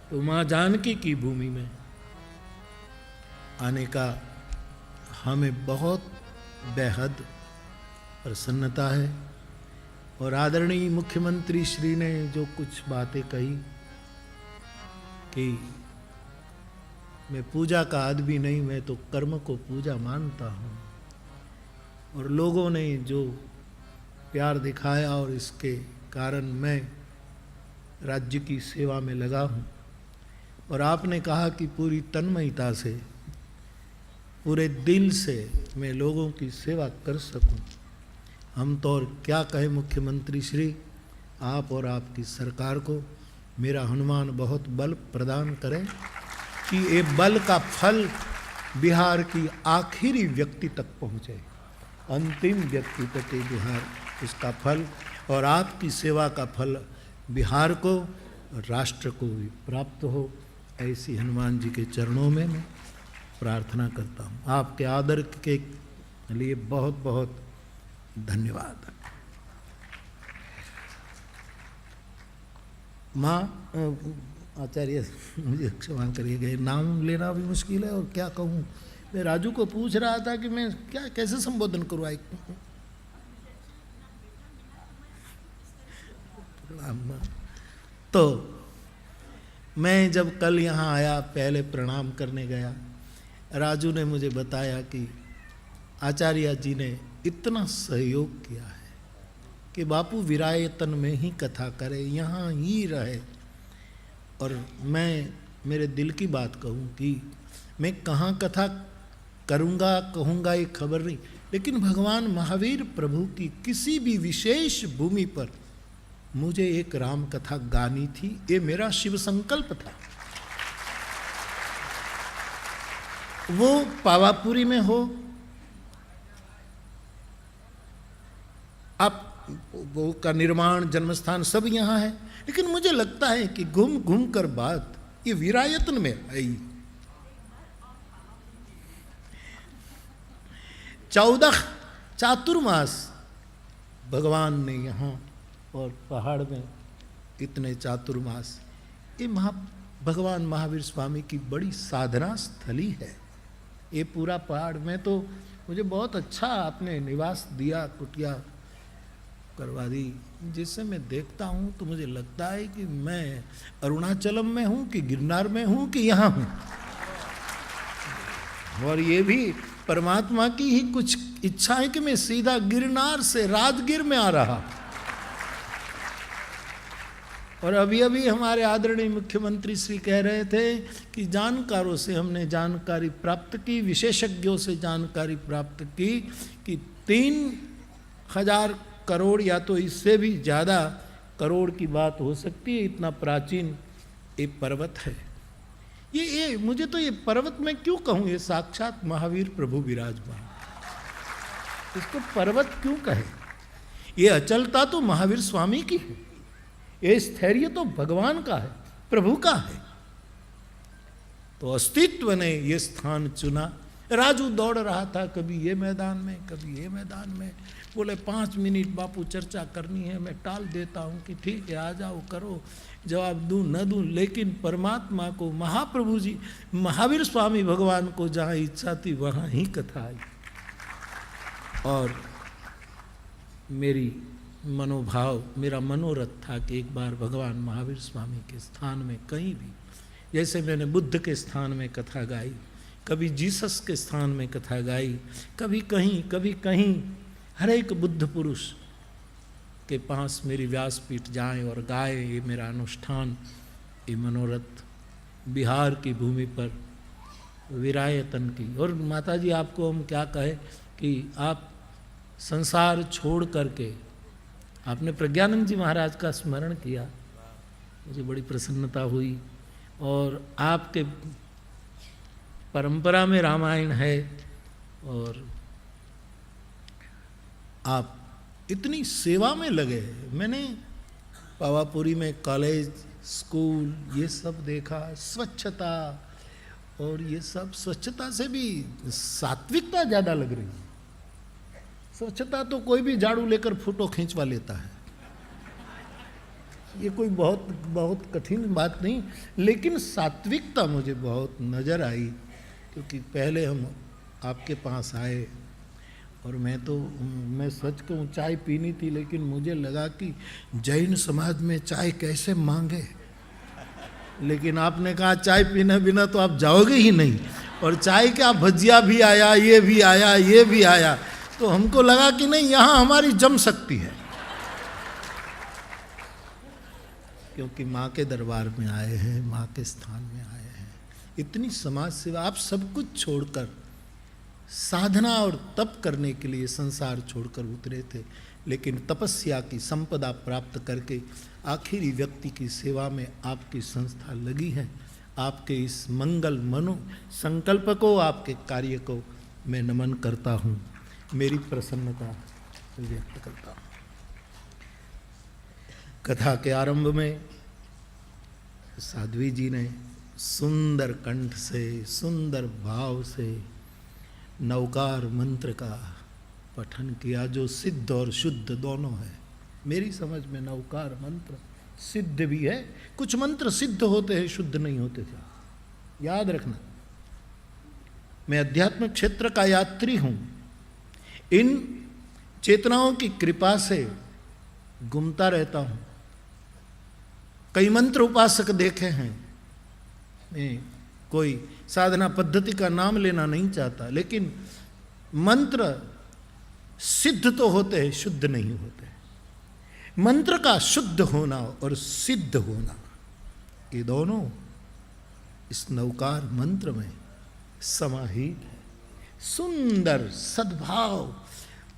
तो माँ जानकी की भूमि में आने का हमें बहुत बेहद प्रसन्नता है। और आदरणीय मुख्यमंत्री श्री ने जो कुछ बातें कही कि मैं पूजा का आदमी नहीं, मैं तो कर्म को पूजा मानता हूँ, और लोगों ने जो प्यार दिखाया और इसके कारण मैं राज्य की सेवा में लगा हूँ। और आपने कहा कि पूरी तन्मयता से, पूरे दिल से मैं लोगों की सेवा कर सकूं। हम तो और क्या कहें मुख्यमंत्री श्री, आप और आपकी सरकार को मेरा हनुमान बहुत बल प्रदान करें कि ये बल का फल बिहार की आखिरी व्यक्ति तक पहुँचे, अंतिम व्यक्ति तक ये बिहार इसका फल और आपकी सेवा का फल बिहार को और राष्ट्र को भी प्राप्त हो, ऐसी हनुमान जी के चरणों में मैं प्रार्थना करता हूँ। आपके आदर के लिए बहुत बहुत धन्यवाद। माँ आचार्य मुझे क्षमा करिएगा, नाम लेना भी मुश्किल है और क्या कहूँ। मैं राजू को पूछ रहा था कि मैं क्या कैसे संबोधन करूँ। तो मैं जब कल यहाँ आया, पहले प्रणाम करने गया, राजू ने मुझे बताया कि आचार्य जी ने इतना सहयोग किया है कि बापू विरायतन में ही कथा करे, यहाँ ही रहे। और मैं मेरे दिल की बात कहूँ कि मैं कहाँ कथा करूँगा कहूँगा ये खबर नहीं, लेकिन भगवान महावीर प्रभु की किसी भी विशेष भूमि पर मुझे एक राम कथा गानी थी, ये मेरा शिव संकल्प था। वो पावापुरी में हो, आप वो का निर्माण जन्मस्थान सब यहाँ है, लेकिन मुझे लगता है कि घूम घूम कर बात ये विरायतन में आई। 14 चातुर्मास भगवान ने यहाँ और पहाड़ में इतने चातुर्मास, ये भगवान महावीर स्वामी की बड़ी साधना स्थली है। ये पूरा पहाड़ में तो मुझे बहुत अच्छा आपने निवास दिया, कुटिया करवा दी, जिससे मैं देखता हूँ तो मुझे लगता है कि मैं अरुणाचलम में हूँ कि गिरनार में हूँ कि यहाँ हूँ। और ये भी परमात्मा की ही कुछ इच्छा है कि मैं सीधा गिरनार से राजगीर में आ रहा। और अभी अभी हमारे आदरणीय मुख्यमंत्री श्री कह रहे थे कि जानकारों से हमने जानकारी प्राप्त की, विशेषज्ञों से जानकारी प्राप्त की कि 3000 करोड़ या तो इससे भी ज़्यादा करोड़ की बात हो सकती है, इतना प्राचीन ये पर्वत है। ये मुझे तो ये पर्वत मैं क्यों कहूँ, ये साक्षात महावीर प्रभु विराजमान, इसको पर्वत क्यों कहे। ये अचलता तो महावीर स्वामी की है, ये स्थैर्य तो भगवान का है, प्रभु का है। तो अस्तित्व ने ये स्थान चुना। राजू दौड़ रहा था, कभी ये मैदान में कभी ये मैदान में। बोले 5 मिनट बापू चर्चा करनी है, मैं टाल देता हूँ कि ठीक है आ जाओ करो, जवाब दूं न दूं। लेकिन परमात्मा को, महाप्रभु जी महावीर स्वामी भगवान को जहाँ इच्छा थी वहाँ ही कथा आई। और मेरी मनोभाव, मेरा मनोरथ था कि एक बार भगवान महावीर स्वामी के स्थान में कहीं भी, जैसे मैंने बुद्ध के स्थान में कथा गाई, कभी जीसस के स्थान में कथा गाई, कभी कहीं हर एक बुद्ध पुरुष के पास मेरी व्यासपीठ जाए और गाए। ये मेरा अनुष्ठान, ये मनोरथ बिहार की भूमि पर विरायतन की। और माता जी आपको हम क्या कहें कि आप संसार छोड़ करके आपने प्रज्ञानंद जी महाराज का स्मरण किया, मुझे बड़ी प्रसन्नता हुई। और आपके परंपरा में रामायण है और आप इतनी सेवा में लगे हैं। मैंने पावापुरी में कॉलेज, स्कूल ये सब देखा, स्वच्छता, और ये सब स्वच्छता से भी सात्विकता ज़्यादा लग रही है। स्वच्छता तो कोई भी झाड़ू लेकर फोटो खींचवा लेता है, ये कोई बहुत बहुत कठिन बात नहीं, लेकिन सात्विकता मुझे बहुत नज़र आई, क्योंकि पहले हम आपके पास आए और मैं सच कहूँ चाय पीनी थी, लेकिन मुझे लगा कि जैन समाज में चाय कैसे मांगे, लेकिन आपने कहा चाय पीने बिना तो आप जाओगे ही नहीं, और चाय क्या भजिया भी आया, ये भी आया, ये भी आया, तो हमको लगा कि नहीं यहाँ हमारी जम सकती है, क्योंकि माँ के दरबार में आए हैं, माँ के स्थान में आए हैं। इतनी समाज सेवा, आप सब कुछ छोड़कर साधना और तप करने के लिए संसार छोड़कर उतरे थे, लेकिन तपस्या की संपदा प्राप्त करके आखिरी व्यक्ति की सेवा में आपकी संस्था लगी है। आपके इस मंगल मनो संकल्प को, आपके कार्य को मैं नमन करता हूँ, मेरी प्रसन्नता व्यक्त करता हूँ। कथा के आरंभ में साध्वी जी ने सुंदर कंठ से, सुंदर भाव से नवकार मंत्र का पठन किया, जो सिद्ध और शुद्ध दोनों है। मेरी समझ में नवकार मंत्र सिद्ध भी है, कुछ मंत्र सिद्ध होते हैं, शुद्ध नहीं होते थे, याद रखना। मैं अध्यात्मिक क्षेत्र का यात्री हूं, इन चेतनाओं की कृपा से घूमता रहता हूं। कई मंत्र उपासक देखे हैं, मैं कोई साधना पद्धति का नाम लेना नहीं चाहता, लेकिन मंत्र सिद्ध तो होते हैं, शुद्ध नहीं होते। मंत्र का शुद्ध होना और सिद्ध होना, ये दोनों इस नवकार मंत्र में समाहित है। सुंदर सद्भाव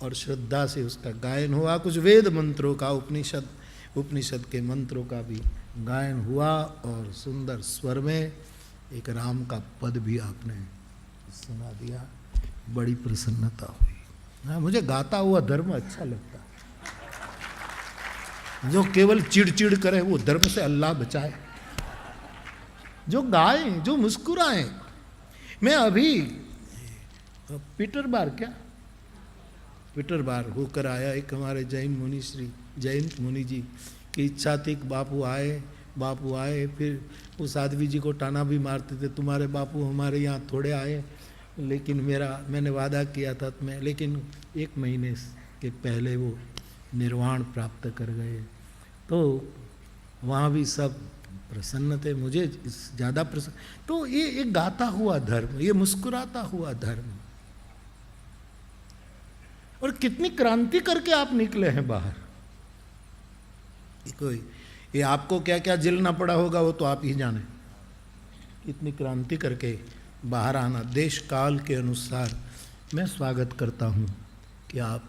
और श्रद्धा से उसका गायन हुआ। कुछ वेद मंत्रों का, उपनिषद के मंत्रों का भी गायन हुआ, और सुंदर स्वर में एक राम का पद भी आपने सुना दिया। बड़ी प्रसन्नता हुई। हाँ, मुझे गाता हुआ धर्म अच्छा लगता है। जो केवल चिड़चिड़ करे वो धर्म से अल्लाह बचाए, जो गाए, जो मुस्कुराए। मैं अभी पीटरबार होकर आया। एक हमारे जैन मुनि श्री जयंत मुनि जी की इच्छा थी कि बापू आए। फिर वो साध्वी जी को टाना भी मारते थे, तुम्हारे बापू हमारे यहाँ थोड़े आए, लेकिन मैंने वादा किया था लेकिन 1 महीने के पहले वो निर्वाण प्राप्त कर गए। तो वहाँ भी सब प्रसन्न थे, मुझे ज़्यादा प्रसन्न। तो ये एक गाता हुआ धर्म, ये मुस्कुराता हुआ धर्म, और कितनी क्रांति करके आप निकले हैं बाहर। ये आपको क्या क्या झेलना पड़ा होगा वो तो आप ही जाने। इतनी क्रांति करके बाहर आना, देश काल के अनुसार मैं स्वागत करता हूँ कि आप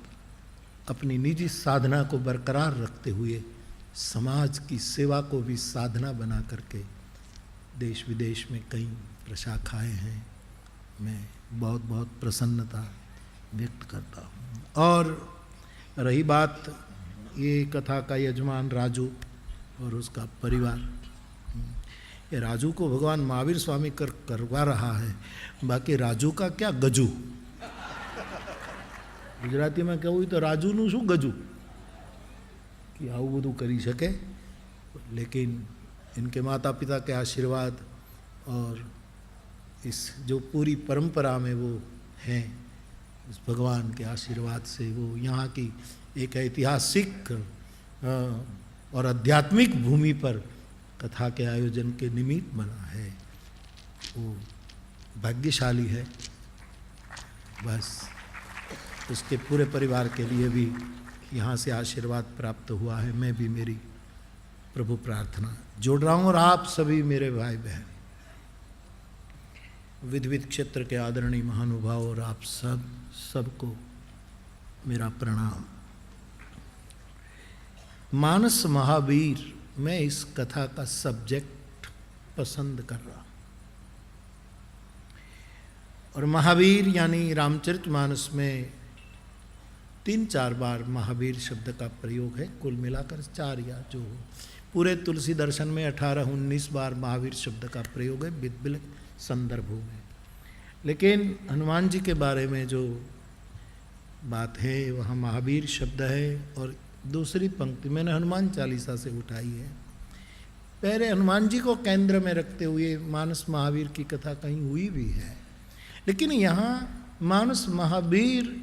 अपनी निजी साधना को बरकरार रखते हुए समाज की सेवा को भी साधना बना करके देश विदेश में कई प्रशाखाएं हैं। मैं बहुत बहुत प्रसन्नता व्यक्त करता हूँ। और रही बात ये कथा का यजमान राजू और उसका परिवार, ये राजू को भगवान महावीर स्वामी करवा रहा है, बाकी राजू का क्या गजू। गुजराती में कहूँ तो राजूનું શું गजू कि આવું બધું કરી શકે, लेकिन इनके माता पिता के आशीर्वाद और इस जो पूरी परंपरा में वो हैं, उस भगवान के आशीर्वाद से वो यहाँ की एक ऐतिहासिक और आध्यात्मिक भूमि पर कथा के आयोजन के निमित्त बना है, वो भाग्यशाली है। बस उसके पूरे परिवार के लिए भी यहाँ से आशीर्वाद प्राप्त हुआ है। मैं भी मेरी प्रभु प्रार्थना जोड़ रहा हूँ, और आप सभी मेरे भाई बहन, विद्वित क्षेत्र के आदरणीय महानुभाव, और आप सबको मेरा प्रणाम। मानस महावीर, मैं इस कथा का सब्जेक्ट पसंद कर रहा हूँ। और महावीर यानी रामचरितमानस में 3-4 बार महावीर शब्द का प्रयोग है, कुल मिलाकर 4 या जो पूरे तुलसी दर्शन में 18-19 बार महावीर शब्द का प्रयोग है विभिन्न संदर्भों में। लेकिन हनुमान जी के बारे में जो बात है वहाँ महावीर शब्द है, और दूसरी पंक्ति मैंने हनुमान चालीसा से उठाई है। पहले हनुमान जी को केंद्र में रखते हुए मानस महावीर की कथा कहीं हुई भी है, लेकिन यहाँ मानस महावीर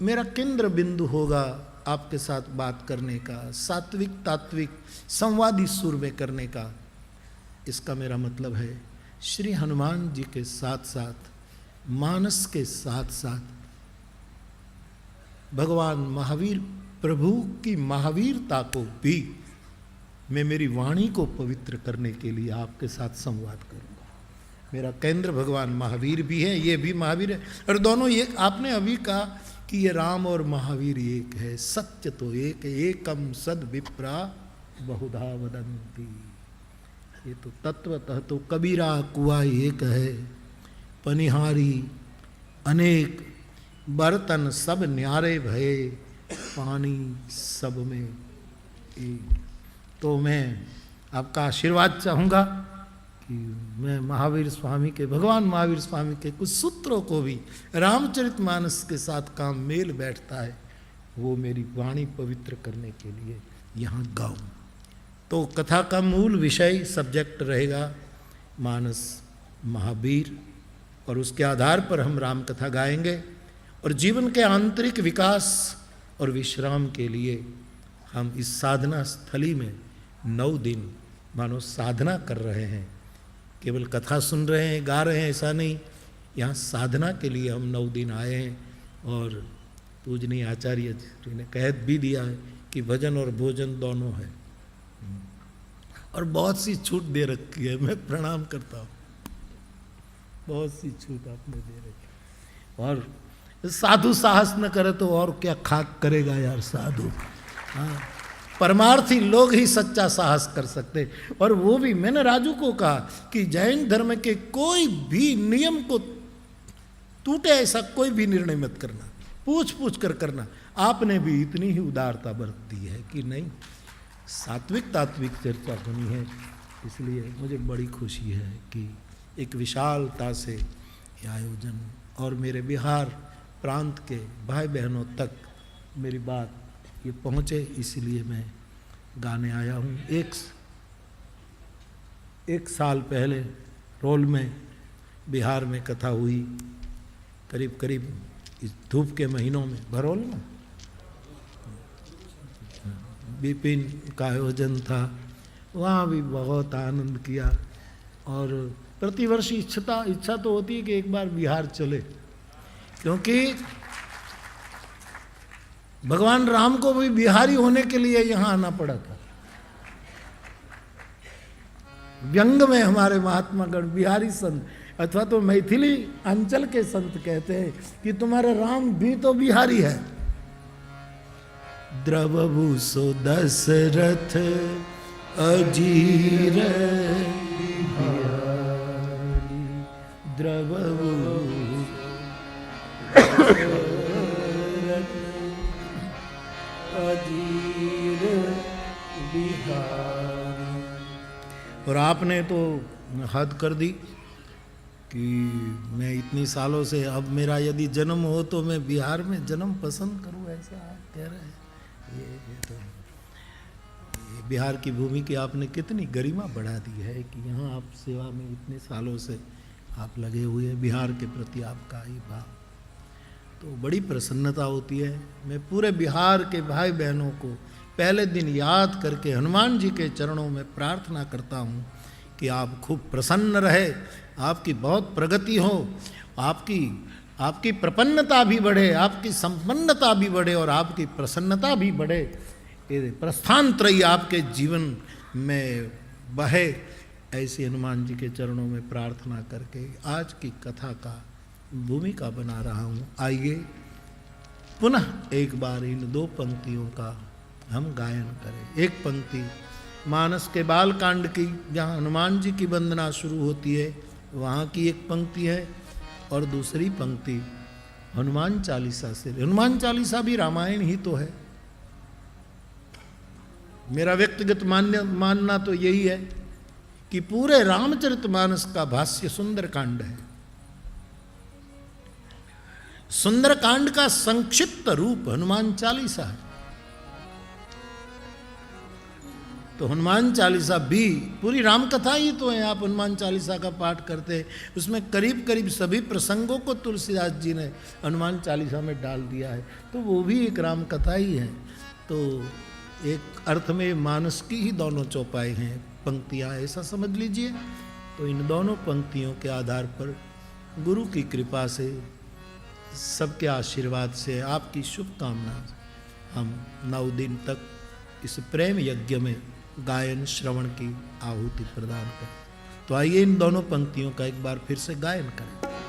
मेरा केंद्र बिंदु होगा आपके साथ बात करने का, सात्विक तात्विक संवादी सुर में करने का। इसका मेरा मतलब है श्री हनुमान जी के साथ साथ, मानस के साथ साथ भगवान महावीर प्रभु की महावीरता को भी मैं मेरी वाणी को पवित्र करने के लिए आपके साथ संवाद करूंगा। मेरा केंद्र भगवान महावीर भी है, ये भी महावीर है, और दोनों एक। आपने अभी कहा कि ये राम और महावीर एक है, सत्य तो एक है, एकम सद विप्रा बहुधा वदंती। ये तो तत्वतः तो कबीरा कुआ एक है, पनिहारी अनेक, बर्तन सब न्यारे भये, पानी सब में एक। तो मैं आपका आशीर्वाद चाहूँगा कि मैं महावीर स्वामी के, भगवान महावीर स्वामी के कुछ सूत्रों को भी रामचरितमानस के साथ काम मेल बैठता है, वो मेरी वाणी पवित्र करने के लिए यहाँ गाऊं। तो कथा का मूल विषय सब्जेक्ट रहेगा मानस महावीर, और उसके आधार पर हम राम कथा गाएंगे। और जीवन के आंतरिक विकास और विश्राम के लिए हम इस साधना स्थली में 9 दिन मानो साधना कर रहे हैं। केवल कथा सुन रहे हैं, गा रहे हैं, ऐसा नहीं। यहाँ साधना के लिए हम 9 दिन आए हैं। और पूजनीय आचार्य जी ने कह भी दिया है कि भजन और भोजन दोनों है, और बहुत सी छूट दे रखी है। मैं प्रणाम करता हूँ, बहुत सी छूट आपने दे रखी। और साधु साहस न करे तो और क्या खाक करेगा यार साधु। हाँ, परमार्थी लोग ही सच्चा साहस कर सकते। और वो भी मैंने राजू को कहा कि जैन धर्म के कोई भी नियम को टूटे ऐसा कोई भी निर्णय मत करना, पूछ पूछ कर करना। आपने भी इतनी ही उदारता बरत दी है कि नहीं, सात्विक तात्विक चर्चा होनी है। इसलिए मुझे बड़ी खुशी है कि एक विशालता से ये आयोजन, और मेरे बिहार प्रांत के भाई बहनों तक मेरी बात ये पहुँचे, इसलिए मैं गाने आया हूँ। एक साल पहले रोल में बिहार में कथा हुई, करीब करीब इस धूप के महीनों में, भरोल ना विपिन का आयोजन था, वहाँ भी बहुत आनंद किया। और प्रतिवर्ष इच्छा तो होती है कि एक बार बिहार चले, क्योंकि भगवान राम को भी बिहारी होने के लिए यहाँ आना पड़ा था। व्यंग में हमारे महात्मागण बिहारी संत अथवा तो मैथिली अंचल के संत कहते हैं कि तुम्हारा राम भी तो बिहारी है। द्रवभू सो दशरथ अजीर बिहारी, द्रवभू अजीर बिहारी। और आपने तो हद कर दी कि मैं इतनी सालों से, अब मेरा यदि जन्म हो तो मैं बिहार में जन्म पसंद करूं, ऐसा आप कह रहे हैं। ये बिहार की भूमि की आपने कितनी गरिमा बढ़ा दी है कि यहाँ आप सेवा में इतने सालों से आप लगे हुए हैं। बिहार के प्रति आपका ही भाव, तो बड़ी प्रसन्नता होती है। मैं पूरे बिहार के भाई बहनों को पहले दिन याद करके हनुमान जी के चरणों में प्रार्थना करता हूँ कि आप खूब प्रसन्न रहे, आपकी बहुत प्रगति हो, आपकी प्रपन्नता भी बढ़े, आपकी संपन्नता भी बढ़े और आपकी प्रसन्नता भी बढ़े। ये प्रस्थान त्रयी आपके जीवन में बहे, ऐसे हनुमान जी के चरणों में प्रार्थना करके आज की कथा का भूमिका बना रहा हूँ। आइए पुनः एक बार इन 2 पंक्तियों का हम गायन करें। एक पंक्ति मानस के बाल कांड की, जहाँ हनुमान जी की वंदना शुरू होती है, वहाँ की एक पंक्ति है, और दूसरी पंक्ति हनुमान चालीसा से। हनुमान चालीसा भी रामायण ही तो है। मेरा व्यक्तिगत मानना तो यही है कि पूरे रामचरितमानस का भाष्य सुंदरकांड है। सुंदरकांड का संक्षिप्त रूप हनुमान चालीसा है। तो हनुमान चालीसा भी पूरी राम कथा ही तो है। आप हनुमान चालीसा का पाठ करते हैं, उसमें करीब करीब सभी प्रसंगों को तुलसीदास जी ने हनुमान चालीसा में डाल दिया है, तो वो भी एक राम कथा ही है। तो एक अर्थ में मानस की ही दोनों चौपाई हैं, पंक्तियाँ, ऐसा समझ लीजिए। तो इन दोनों पंक्तियों के आधार पर गुरु की कृपा से, सबके आशीर्वाद से, आपकी शुभकामना से हम 9 दिन तक इस प्रेम यज्ञ में गायन श्रवण की आहुति प्रदान करें। तो आइए इन दोनों पंक्तियों का एक बार फिर से गायन करें।